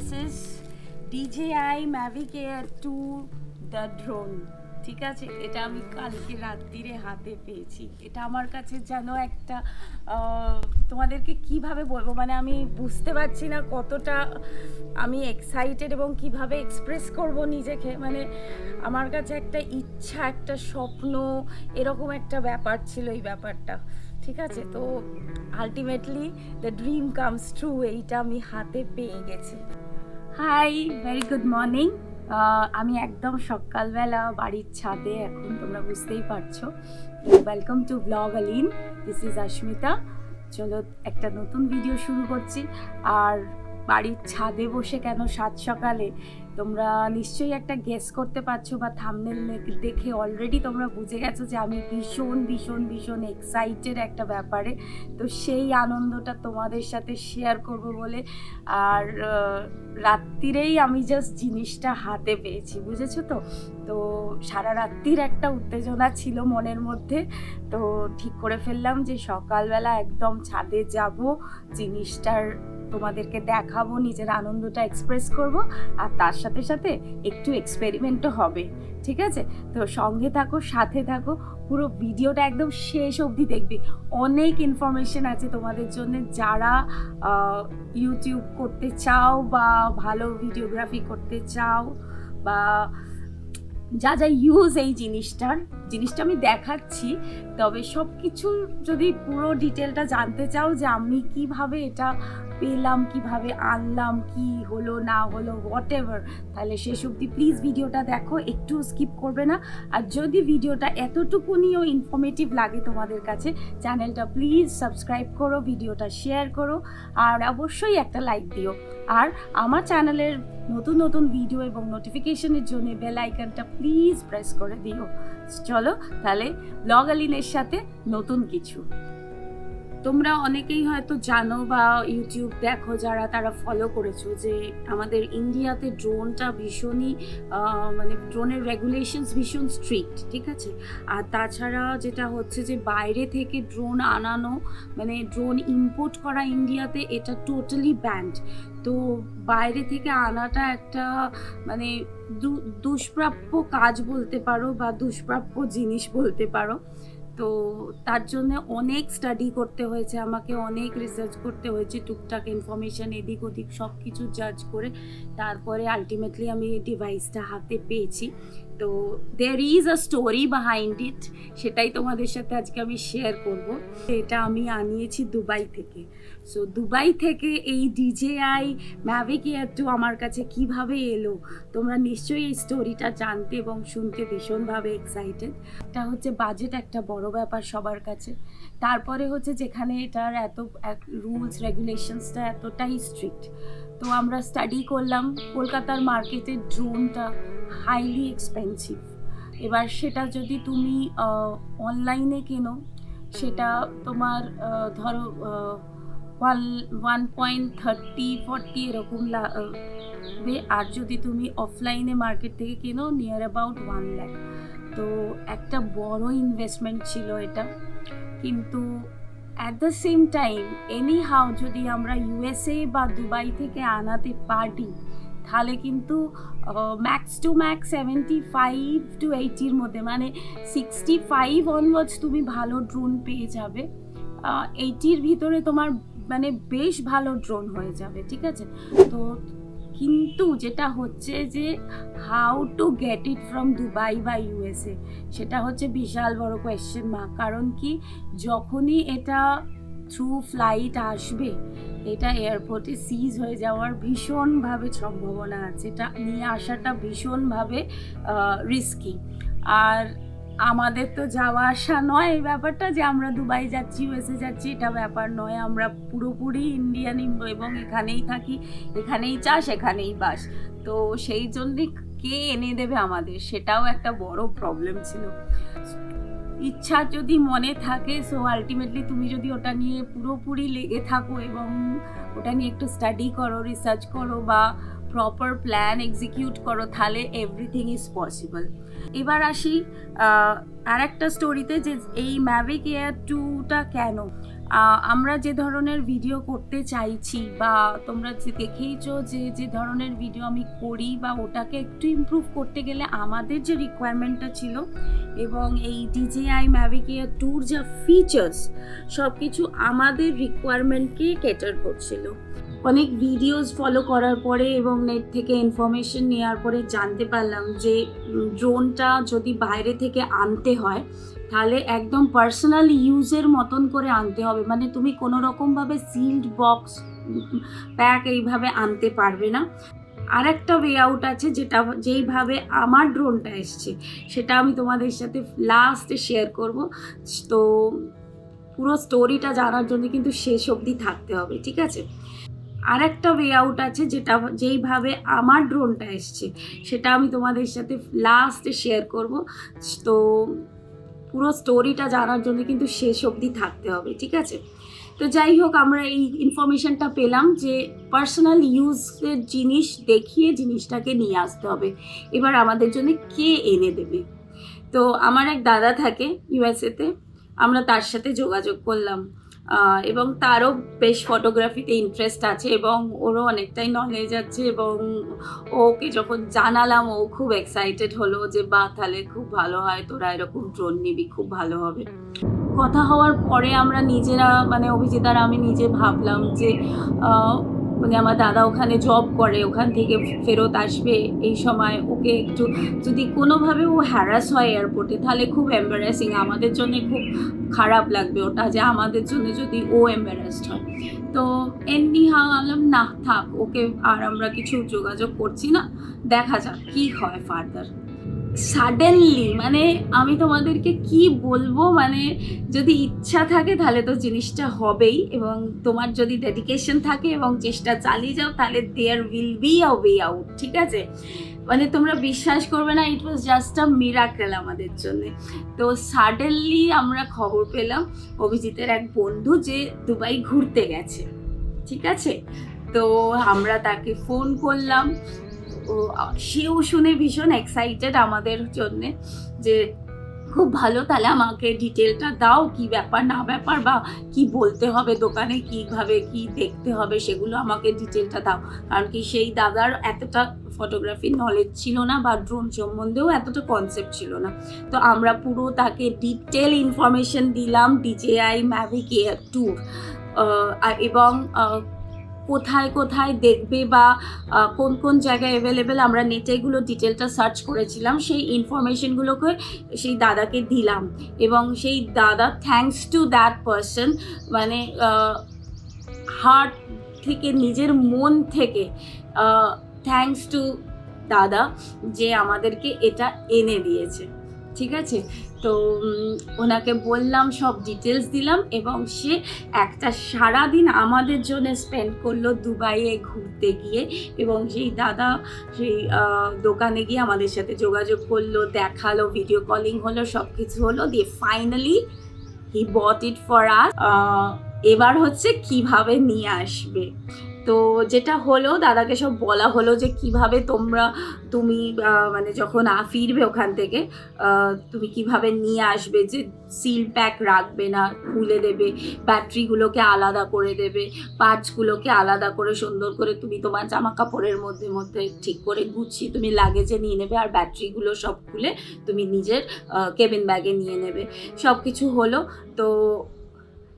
This is DJI Mavic Air 2 the drone. ঠিক আছে, এটা আমি কালকে রাত্রিরে হাতে পেয়েছি। এটা আমার কাছে যেন একটা তোমাদেরকে কিভাবে বলবো, মানে আমি বুঝতে পারছি না কতটা আমি এক্সাইটেড এবং কিভাবে এক্সপ্রেস করব নিজেকে। মানে আমার কাছে একটা ইচ্ছা, একটা স্বপ্ন, এরকম একটা ব্যাপার ছিল এই ব্যাপারটা। ঠিক আছে, তো ultimately the dream comes true, এইটা আমি হাতে পেয়ে গেছি। Hi, very good morning. আমি একদম সকালবেলা বাড়ির ছাদে, এখন তোমরা বুঝতেই পারছো। ওয়েলকাম টু ব্লগ আলিন, দিস ইজ অস্মিতা। চলো একটা নতুন ভিডিও শুরু করছি। আর বাড়ির ছাদে বসে কেন সাত সকালে, তোমরা নিশ্চয়ই একটা গেস করতে পারছো বা থাম্বনেল দেখে অলরেডি তোমরা বুঝে গেছো যে আমি ভীষণ ভীষণ ভীষণ এক্সাইটেড একটা ব্যাপারে। তো সেই আনন্দটা তোমাদের সাথে শেয়ার করব বলে, আর রাত্রিরেই আমি জাস্ট জিনিসটা হাতে পেয়েছি, বুঝেছো তো। তো সারা রাত্রির একটা উত্তেজনা ছিল মনের মধ্যে, তো ঠিক করে ফেললাম যে সকালবেলা একদম ছাদে যাব, জিনিসটার তোমাদেরকে দেখাবো, নিজের আনন্দটা এক্সপ্রেস করব, আর তার সাথে সাথে একটু এক্সপেরিমেন্টও হবে। ঠিক আছে, তো সঙ্গে থাকো, সাথে থাকো, পুরো ভিডিওটা একদম শেষ অবধি দেখবে। অনেক ইনফরমেশন আছে তোমাদের জন্য, যারা ইউটিউব করতে চাও বা ভালো ভিডিওগ্রাফি করতে চাও, বা যা যা ইউজ এই জিনিসটা আমি দেখাচ্ছি। তবে সব কিছু যদি পুরো ডিটেলটা জানতে চাও যে আমি কিভাবে এটা পেলাম, কিভাবে আনলাম, কি হলো না হলো, হোয়াট এভার, তাহলে শেষ অবধি প্লিজ ভিডিওটা দেখো, একটু স্কিপ করবে না। আর যদি ভিডিওটা এতটুকুনিও ইনফরমেটিভ লাগে তোমাদের কাছে, চ্যানেলটা প্লিজ সাবস্ক্রাইব করো, ভিডিওটা শেয়ার করো, আর অবশ্যই একটা লাইক দিও। আর আমার চ্যানেলের নতুন নতুন ভিডিও এবং নোটিফিকেশনের জন্য বেল আইকনটা প্লিজ প্রেস করে দিও। চলো তাহলে ব্লগ আলিনের সাথে নতুন কিছু। তোমরা অনেকেই হয়তো জানো বা ইউটিউব দেখো যারা, তারা ফলো করেছো যে আমাদের ইন্ডিয়াতে ড্রোনটা ভীষণই মানে ড্রোনের রেগুলেশনস ভীষণ স্ট্রিক্ট। ঠিক আছে, আর তাছাড়া যেটা হচ্ছে যে বাইরে থেকে ড্রোন আনানো, মানে ড্রোন ইম্পোর্ট করা ইন্ডিয়াতে, এটা টোটালি ব্যান্ড। তো বাইরে থেকে আনাটা একটা মানে দুষ্প্রাপ্য কাজ বলতে পারো, বা দুষ্প্রাপ্য জিনিস বলতে পারো। তো তার জন্য অনেক স্টাডি করতে হয়েছে আমাকে, অনেক রিসার্চ করতে হয়েছে, টুকটাক ইনফরমেশান এদিক ওদিক সব কিছু জাজ করে তারপরে আলটিমেটলি আমি এই ডিভাইসটা হাতে পেয়েছি। তো there is a story behind it, সেটাই তোমাদের সাথে আজকে আমি শেয়ার করব। এটা আমি আনিয়েছি দুবাই থেকে। সো দুবাই থেকে এই DJI Mavic Air 2 আমার কাছে কিভাবে এলো, তোমরা নিশ্চয়ই এই স্টোরিটা জানতে এবং শুনতে ভীষণভাবে এক্সাইটেড। এটা হচ্ছে বাজেট একটা বড় ব্যাপার সবার কাছে। তারপরে হচ্ছে যেখানে এটার এত রুলস রেগুলেশনসটা এতটাই স্ট্রিক্ট। তো আমরা স্টাডি করলাম, কলকাতার মার্কেটে ড্রোনটা হাইলি এক্সপেন্সিভ। এবার সেটা যদি তুমি অনলাইনে কেনো, সেটা তোমার ধরো 1.30-40 এরকম লাগবে। আর যদি তুমি অফলাইনে মার্কেট থেকে কেনো, নিয়ার অ্যাবাউট 1 লাখ। তো একটা বড় ইনভেস্টমেন্ট ছিল এটা। কিন্তু at the same time any how যদি আমরা USA বা দুবাই থেকে আনাতে পারি, তাহলে কিন্তু ম্যাক্স টু ম্যাক্স 75-80 মধ্যে, মানে 65 অনওয়ার্ডস তুমি ভালো ড্রোন পেয়ে যাবে। 80 ভিতরে তোমার মানে বেশ ভালো ড্রোন হয়ে যাবে। ঠিক আছে, তো কিন্তু যেটা হচ্ছে যে how to get it from Dubai বা USA, সেটা হচ্ছে বিশাল বড় কোয়েশ্চেন মার্ক। কারণ কি, যখনই এটা থ্রু ফ্লাইট আসবে, এটা এয়ারপোর্টে সিজ হয়ে যাওয়ার ভীষণভাবে সম্ভাবনা আছে। এটা নিয়ে আসাটা ভীষণভাবে রিস্কি। আর আমাদের তো যাওয়া আসা নয় এই ব্যাপারটা, যে আমরা দুবাই যাচ্ছি, USA যাচ্ছি, এটা ব্যাপার নয়। আমরা পুরোপুরি ইন্ডিয়ান এবং এখানেই থাকি, এখানেই চাষ, এখানেই বাস। তো সেই জন্যে কে এনে দেবে আমাদের, সেটাও একটা বড় প্রবলেম ছিল। ইচ্ছা যদি মনে থাকে, সো আলটিমেটলি তুমি যদি ওটা নিয়ে পুরোপুরি লেগে থাকো এবং ওটা নিয়ে একটু স্টাডি করো, রিসার্চ করো, বা প্রপার প্ল্যান এক্সিকিউট করো, তাহলে এভরিথিং ইজ পসিবল। এবার আসি আর একটা স্টোরিতে, যে এই Mavic Air 2টা কেন। আমরা যে ধরনের ভিডিও করতে চাইছি বা তোমরা যে দেখেইছো যে ধরনের ভিডিও আমি করি বা ওটাকে একটু ইমপ্রুভ করতে গেলে আমাদের যে রিকোয়ারমেন্টটা ছিল এবং এই DJI Mavic Air 2 যা ফিচার্স সব কিছু আমাদের রিকোয়ারমেন্টকে ক্যাটার করছিল। অনেক ভিডিওস ফলো করার পরে এবং নেট থেকে ইনফরমেশন নেওয়ার পরে জানতে পারলাম যে ড্রোনটা যদি বাইরে থেকে আনতে হয় তাহলে একদম পার্সোনাল ইউজের মতন করে আনতে হবে, মানে তুমি কোনো রকমভাবে সিলড বক্স প্যাক এইভাবে আনতে পারবে না। আর একটা ওয়ে আউট আছে যেইভাবে আমার ড্রোনটা এসছে সেটা আমি তোমাদের সাথে লাস্টে শেয়ার করব। তো পুরো স্টোরিটা জানার জন্য কিন্তু শেষ অবধি থাকতে হবে, ঠিক আছে? আর একটা ওয়ে আউট আছে যেইভাবে আমার ড্রোনটা এসছে সেটা আমি তোমাদের সাথে লাস্টে শেয়ার করব। তো পুরো স্টোরিটা জানার জন্য কিন্তু শেষ অবধি থাকতে হবে, ঠিক আছে? তো যাই হোক, আমরা এই ইনফরমেশনটা পেলাম যে পার্সোনাল ইউজের জিনিস দেখিয়ে জিনিসটাকে নিয়ে আসতে হবে। এবার আমাদের জন্য কে এনে দেবে? তো আমার এক দাদা থাকে ইউএসএতে, আমরা তার সাথে যোগাযোগ করলাম এবং তারও বেশ ফটোগ্রাফিতে ইন্টারেস্ট আছে এবং ওরও অনেকটাই নলেজ আছে এবং ওকে যখন জানালাম ও খুব এক্সাইটেড হলো যে বা তাহলে খুব ভালো হয়, তোরা এরকম ড্রোন নিবি, খুব ভালো হবে। কথা হওয়ার পরে আমরা নিজেরা মানে অভিজিৎ আর আমি নিজে ভাবলাম যে মানে আমার দাদা ওখানে জব করে, ওখান থেকে ফেরত আসবে এই সময়, ওকে একটু যদি কোনোভাবে ও হ্যারাস হয় এয়ারপোর্টে তাহলে খুব এম্বারাসিং, আমাদের জন্য খুব খারাপ লাগবে ওটা, যে আমাদের জন্য যদি ও এম্বারাসড হয়। তো এমনি আলাম না থাক, ওকে আর আমরা কিছু যোগাযোগ করছি না, দেখা যাক কি হয় ফার্দার। সাডেনলি মানে আমি তোমাদেরকে কি বলবো, মানে যদি ইচ্ছা থাকে তাহলে তো জিনিসটা হবেই এবং তোমার যদি ডেডিকেশন থাকে এবং চেষ্টা চালিয়ে যাও তাহলে there will be a way out, ঠিক আছে? মানে তোমরা বিশ্বাস করবে না, ইট ওয়াজ জাস্ট আ মিরাকেল আমাদের জন্য। তো সাডেনলি আমরা খবর পেলাম অভিজিতের এক বন্ধু যে দুবাই ঘুরতে গেছে, ঠিক আছে? তো আমরা তাকে ফোন করলাম, সেও শুনে ভীষণ এক্সাইটেড আমাদের জন্যে যে খুব ভালো, তাহলে আমাকে ডিটেলটা দাও, কি ব্যাপার না ব্যাপার বা কি বলতে হবে দোকানে, কীভাবে কি দেখতে হবে সেগুলো আমাকে ডিটেলটা দাও। কারণ কি সেই দাদার এতটা ফটোগ্রাফির নলেজ ছিল না বা ড্রোন সম্বন্ধেও এতটা কনসেপ্ট ছিল না। তো আমরা পুরো তাকে ডিটেল ইনফরমেশন দিলাম DJI Mavic Air 2 এবং কোথায় কোথায় দেখবে বা কোন কোন জায়গায় অ্যাভেলেবেল, আমরা নেটে এগুলো ডিটেলটা সার্চ করেছিলাম, সেই ইনফরমেশনগুলোকে সেই দাদাকে দিলাম এবং সেই দাদা থ্যাঙ্কস টু দ্যাট পারসন, মানে হার্ট থেকে নিজের মন থেকে থ্যাঙ্কস টু দাদা যে আমাদেরকে এটা এনে দিয়েছে, ঠিক আছে? তো ওনাকে বললাম, সব ডিটেলস দিলাম এবং সে একটা সারাদিন আমাদের জন্য স্পেন্ড করলো দুবাইয়ে ঘুরতে গিয়ে এবং সেই দাদা সেই দোকানে গিয়ে আমাদের সাথে যোগাযোগ করলো, দেখালো, ভিডিও কলিং হলো, সব কিছু হলো, দিয়ে finally he bot it for us. এবার হচ্ছে কিভাবে নিয়ে আসবে। তো যেটা হলো, দাদাকে সব বলা হলো যে কিভাবে তুমি মানে যখন ফিরবে ওখান থেকে তুমি কিভাবে নিয়ে আসবে, যে সিল প্যাক রাখবে না, খুলে দেবে, ব্যাটারিগুলোকে আলাদা করে দেবে, পার্টসগুলোকে আলাদা করে সুন্দর করে তুমি তোমার জামা কাপড়ের মধ্যে মধ্যে ঠিক করে গুছিয়ে তুমি লাগেজে নিয়ে নেবে আর ব্যাটারিগুলো সব খুলে তুমি নিজের কেবিন ব্যাগে নিয়ে নেবে। সব কিছু হলো। তো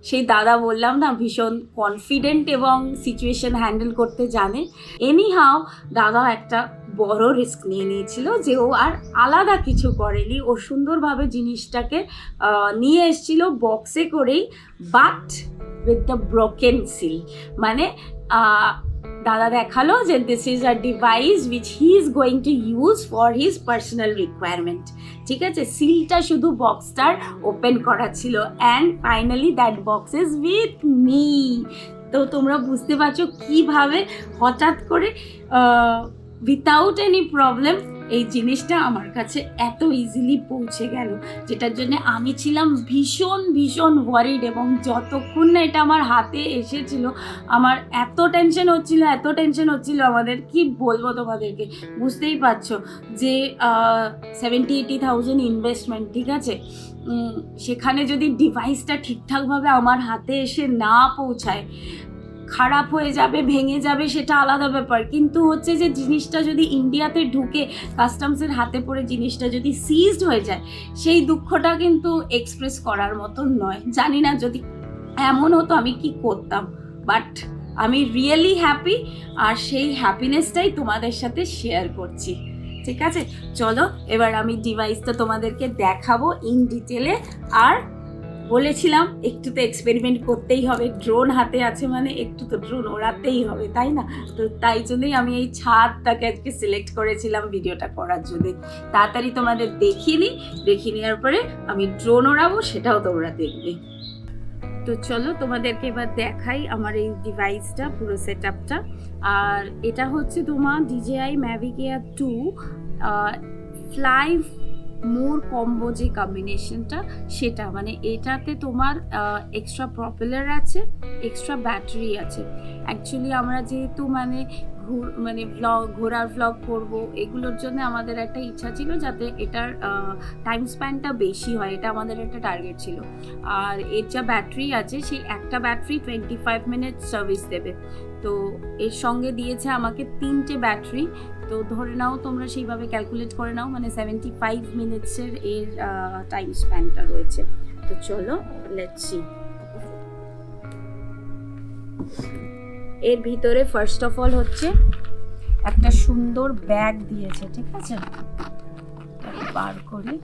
সেই দাদা বললাম না ভীষণ কনফিডেন্ট এবং সিচুয়েশন হ্যান্ডেল করতে জানে। এনিহাও দাদা একটা বড় রিস্ক নিয়ে নিয়েছিল যে ও আর আলাদা কিছু করেনি, ও সুন্দরভাবে জিনিসটাকে নিয়ে এসেছিল বক্সে করেই, but with the broken seal. মানে দাদা দেখালো যে this is a device which he is going to use for his personal requirement, ঠিক আছে? সিলটা শুধু বক্সটার ওপেন করা ছিল and finally that box is with me. তো তোমরা বুঝতে পারছো কিভাবে হঠাৎ করে উইথাউট এনি প্রবলেম এই জিনিসটা আমার কাছে এত ইজিলি পৌঁছে গেল, যেটার জন্য আমি ছিলাম ভীষণ ভীষণ ওয়ারিড এবং যতক্ষণ না এটা আমার হাতে এসেছিল আমার এত টেনশন হচ্ছিল আমাদের, কি বলবো তোমাদেরকে, বুঝতেই পারছো যে 70-80,000 ইনভেস্টমেন্ট, ঠিক আছে? সেখানে যদি ডিভাইসটা ঠিকঠাকভাবে আমার হাতে এসে না পৌঁছায়, খারাপ হয়ে যাবে, ভেঙে যাবে, সেটা আলাদা ব্যাপার। কিন্তু হচ্ছে যে জিনিসটা যদি ইন্ডিয়াতে ঢুকে কাস্টমসের হাতে পড়ে জিনিসটা যদি সিজড হয়ে যায়, সেই দুঃখটা কিন্তু এক্সপ্রেস করার মতো নয়। জানি না যদি এমন হতো আমি কি করতাম, বাট আমি রিয়েলি হ্যাপি, আর সেই হ্যাপিনেসটাই তোমাদের সাথে শেয়ার করছি। ঠিক আছে, চলো এবার আমি ডিভাইসটা তোমাদেরকে দেখাবো ইন ডিটেলে। আর বলেছিলাম একটু তো এক্সপেরিমেন্ট করতেই হবে, ড্রোন হাতে আছে মানে একটু তো ড্রোন ওড়াতেই হবে, তাই না? তো তাই জন্যই আমি এই ছাদটাকে আজকে সিলেক্ট করেছিলাম ভিডিওটা করার জন্য। তাড়াতাড়ি তোমাদের দেখিয়ে নেওয়ার পরে আমি ড্রোন ওড়াবো, সেটাও তোমরা দেখবে। তো চলো তোমাদেরকে এবার দেখাই আমার এই ডিভাইসটা, পুরো সেট আপটা। আর এটা হচ্ছে তোমার DJI Mavic Air 2 ফ্লাই মোর কম্বো যে কম্বিনেশনটা, সেটা মানে এটাতে তোমার এক্সট্রা প্রপেলার আছে, এক্সট্রা ব্যাটারি আছে। অ্যাকচুয়ালি আমরা যেহেতু মানে ঘোরার ভ্লগ করব, এগুলোর জন্য আমাদের একটা ইচ্ছা ছিল যাতে এটার টাইম স্প্যানটা বেশি হয়, এটা আমাদের একটা টার্গেট ছিল। আর এর যা ব্যাটারি আছে, সেই একটা ব্যাটারি 25 মিনিট সার্ভিস দেবে। তো এর সঙ্গে দিয়েছে আমাকে 3টে ব্যাটারি। তো ধরে নাও তোমরা সেইভাবে ক্যালকুলেট করে নাও, মানে 75 মিনিটসের এর টাইম স্প্যানটা রয়েছে। তো চলো লেটস সি। এর ভিতরে ফার্স্ট অফ অল হচ্ছে একটা সুন্দর ব্যাগ দিয়েছে, ঠিক আছে? বার করি,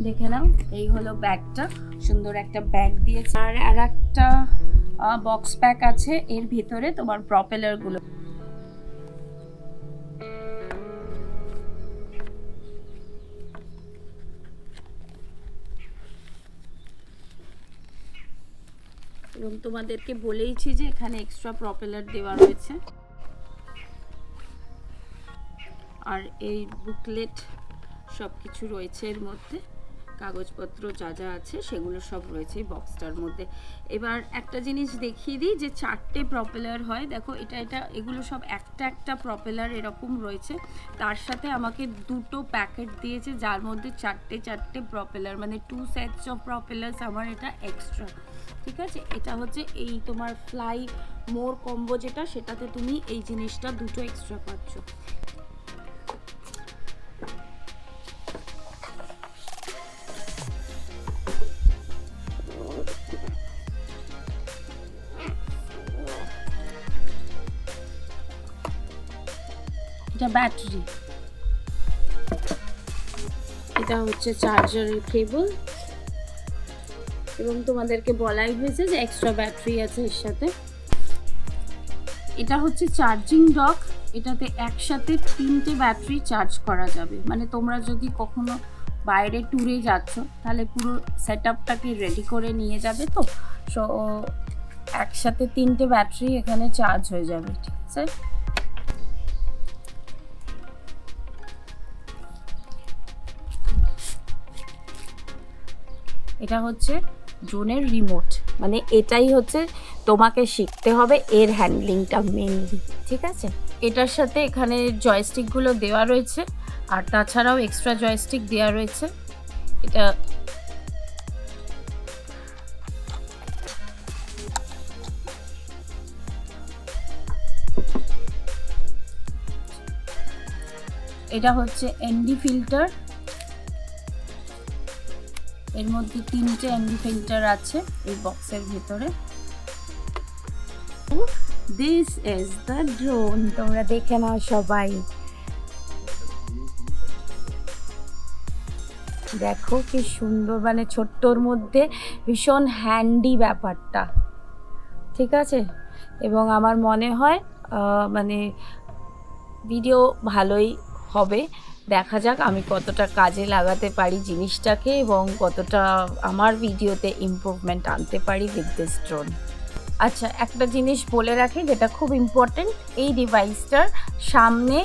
দেখে নাও, এই হলো ব্যাগটা। সুন্দর একটা ব্যাগ দিয়েছে। আর একটা বক্স প্যাক আছে এর ভিতরে, তোমার প্রপেলার গুলো। এবং তোমাদেরকে বলেইছি যে এখানে এক্সট্রা প্রপেলার দেওয়া রয়েছে। আর এই বুকলেট সব কিছু রয়েছে এর মধ্যে, কাগজপত্র যা যা আছে সেগুলো সব রয়েছে এই বক্সটার মধ্যে। এবার একটা জিনিস দেখিয়ে দিই যে 4টে প্রপেলার হয়, দেখো এটা এগুলো সব একটা প্রপেলার এরকম রয়েছে। তার সাথে আমাকে 2টো প্যাকেট দিয়েছে যার মধ্যে 4টে প্রপেলার, মানে 2 সেটস অফ প্রপেলার্স আমার এটা এক্সট্রা। ঠিক আছে, এটা হচ্ছে এই তোমার ফ্লাই মোর কম্বো যেটা, সেটাতে তুমি এই জিনিসটা 2টো এক্সট্রা পাচ্ছ। এটা ব্যাটারি, এটা হচ্ছে চার্জারের কেবল, এবং তোমাদেরকে বলাই হয়েছে যে এক্সট্রা ব্যাটারি আছে এর সাথে। এটা হচ্ছে চার্জিং ডক, এটাতে একসাথে 3টে ব্যাটারি চার্জ করা যাবে। মানে তোমরা যদি কখনো বাইরে ট্যুরে যাচ্ছ তাহলে পুরো সেট আপটাকে রেডি করে নিয়ে যাবে, তো সো একসাথে 3টে ব্যাটারি এখানে চার্জ হয়ে যাবে। ঠিক আছে, এটা হচ্ছে ড্রোনের রিমোট, মানে এটাই হচ্ছে তোমাকে শিখতে হবে এর হ্যান্ডলিংটা মেনলি। ঠিক আছে, এটার সাথে এখানে জয়স্টিকগুলো দেওয়া রয়েছে, আর তাছাড়াও এক্সট্রা জয়স্টিক দেওয়া রয়েছে। এটা হচ্ছে এনডি ফিল্টার, এর মধ্যে 3টে এনডি ফিল্টার আছে এই বক্সের ভিতরে। দিস ইজ দ্য ড্রোন, তোমরা দেখে নাও সবাই, দেখো কি সুন্দর, মানে ছোট্টর মধ্যে ভীষণ হ্যান্ডি ব্যাপারটা। ঠিক আছে, এবং আমার মনে হয় মানে ভিডিও ভালোই হবে। দেখা যাক আমি কতটা কাজে লাগাতে পারি জিনিসটাকে, এবং কতটা আমার ভিডিওতে ইমপ্রুভমেন্ট আনতে পারি উইথ দিস ড্রোন। আচ্ছা, একটা জিনিস বলে রাখি যেটা খুব ইম্পর্টেন্ট, এই ডিভাইসটার সামনে,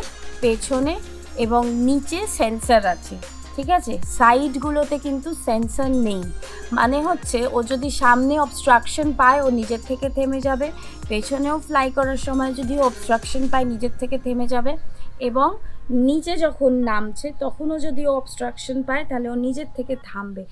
পেছনে এবং নিচে সেন্সর আছে। ঠিক আছে, সাইডগুলোতে কিন্তু সেন্সর নেই। মানে হচ্ছে ও যদি সামনে অবস্ট্রাকশন পায় ও নিজের থেকে থেমে যাবে, পেছনেও ফ্লাই করার সময় যদি অবস্ট্রাকশন পায় নিজের থেকে থেমে যাবে, এবং নিচে যখন নামছে তখনও যদি ও অবস্ট্রাকশন পায় তাহলে ও নিজের থেকে থামবে।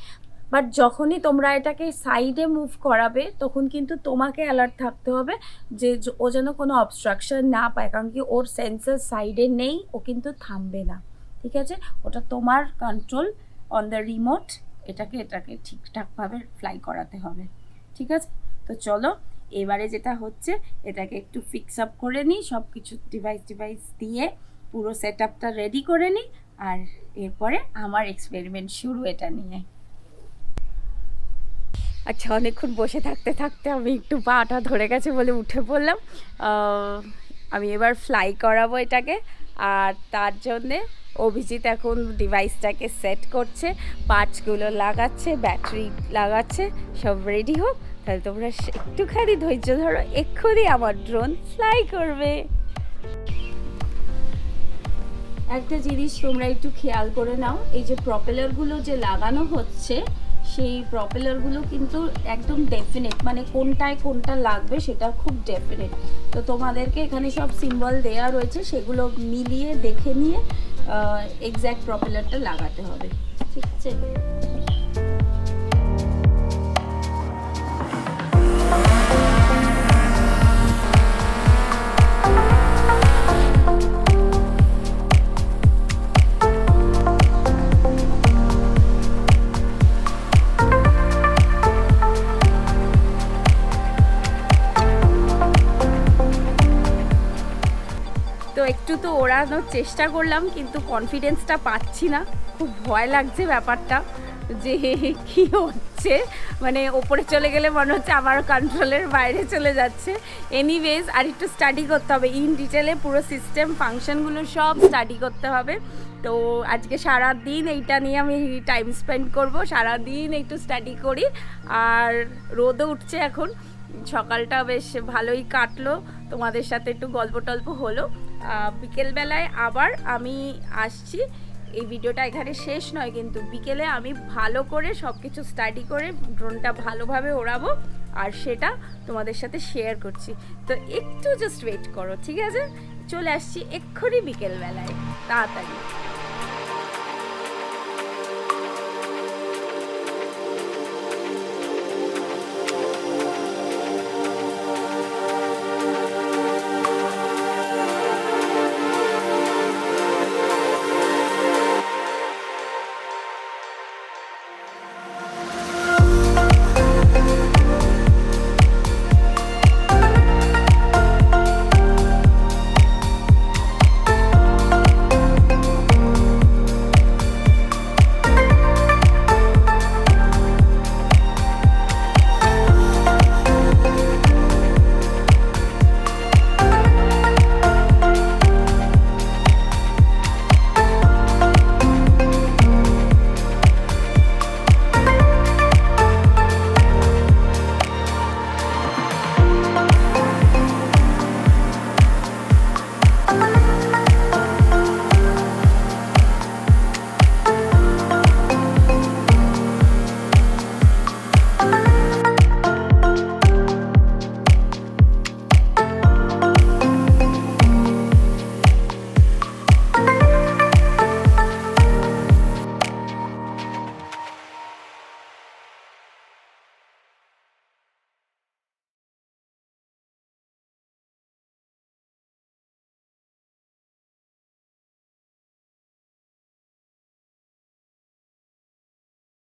বাট যখনই তোমরা এটাকে সাইডে মুভ করাবে তখন কিন্তু তোমাকে অ্যালার্ট থাকতে হবে যে ও যেন কোনো অবস্ট্রাকশন না পায়, কারণ কি ওর সেন্সার সাইডে নেই, ও কিন্তু থামবে না। ঠিক আছে, ওটা তোমার কন্ট্রোল অন দ্য রিমোট, এটাকে ঠিকঠাকভাবে ফ্লাই করাতে হবে। ঠিক আছে, তো চলো এবারে যেটা হচ্ছে এটাকে একটু ফিক্স আপ করে নিই, সব কিছু ডিভাইস দিয়ে পুরো সেট আপটা রেডি করে নিই, আর এরপরে আমার এক্সপেরিমেন্ট শুরু এটা নিয়ে। আচ্ছা, অনেকক্ষণ বসে থাকতে থাকতে আমি একটু পাটা ধরে গেছে বলে উঠে পড়লাম। আমি এবার ফ্লাই করাবো এটাকে, আর তার জন্যে অভিজিৎ এখন ডিভাইসটাকে সেট করছে, পার্টসগুলো লাগাচ্ছে, ব্যাটারি লাগাচ্ছে, সব রেডি হোক। তাহলে তোমরা একটুখানি ধৈর্য ধরো, এক্ষুনি আমার ড্রোন ফ্লাই করবে। একটা জিনিস তোমরা একটু খেয়াল করে নাও, এই যে প্রপেলারগুলো যে লাগানো হচ্ছে সেই প্রপেলারগুলো কিন্তু একদম ডেফিনেট, মানে কোনটায় কোনটা লাগবে সেটা খুব ডেফিনেট। তো তোমাদেরকে এখানে সব সিম্বল দেয়া রয়েছে, সেগুলো মিলিয়ে দেখে নিয়ে এক্স্যাক্ট প্রপেলারটা লাগাতে হবে। ঠিক আছে, তো একটু তো ওড়ানোর চেষ্টা করলাম কিন্তু কনফিডেন্সটা পাচ্ছি না, খুব ভয় লাগছে ব্যাপারটা যে কি হচ্ছে, মানে ওপরে চলে গেলে মনে হচ্ছে আমার কন্ট্রোলের বাইরে চলে যাচ্ছে। এনিওয়েজ আর একটু স্টাডি করতে হবে ইন ডিটেলে, পুরো সিস্টেম ফাংশনগুলো সব স্টাডি করতে হবে। তো আজকে সারা দিন এইটা নিয়ে আমি টাইম স্পেন্ড করব, সারা দিন একটু স্টাডি করি। আর রোদও উঠছে এখন, সকালটা বেশ ভালোই কাটলো, তোমাদের সাথে একটু গল্প টল্প হলো। বিকেলবেলায় আবার আমি আসছি। এই ভিডিওটা এখানে শেষ নয়, কিন্তু বিকেলে আমি ভালো করে সব কিছু স্টাডি করে ড্রোনটা ভালোভাবে ওড়াবো, আর সেটা তোমাদের সাথে শেয়ার করছি। তো একটু জাস্ট ওয়েট করো, ঠিক আছে? চলে আসছি এক্ষুনি বিকেলবেলায়, তাড়াতাড়ি।